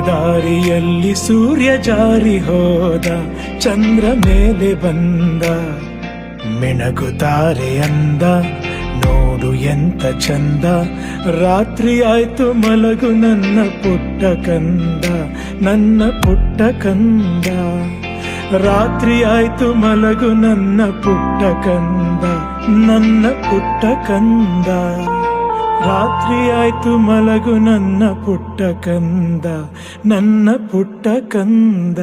ದಾರಿಯಲ್ಲಿ ಸೂರ್ಯ ಜಾರಿ ಹೋದ, ಚಂದ್ರ ಮೇಲೆ ಬಂದ, ಮಿಣಗುತ್ತಾರೆ ಅಂದ, ನೋಡು ಎಂತ ಚಂದ. ರಾತ್ರಿ ಆಯ್ತು ಮಲಗು ನನ್ನ ಪುಟ್ಟ ಕಂದ, ನನ್ನ ಪುಟ್ಟ ಕಂದ. ರಾತ್ರಿ ಆಯ್ತು ಮಲಗು ನನ್ನ ಪುಟ್ಟ ಕಂದ, ನನ್ನ ಪುಟ್ಟ ಕಂದ. ರಾತ್ರಿ ಆಯ್ತು ಮಲಗು ನನ್ನ ಪುಟ್ಟ ಕಂದ, ನನ್ನ ಪುಟ್ಟ ಕಂದ.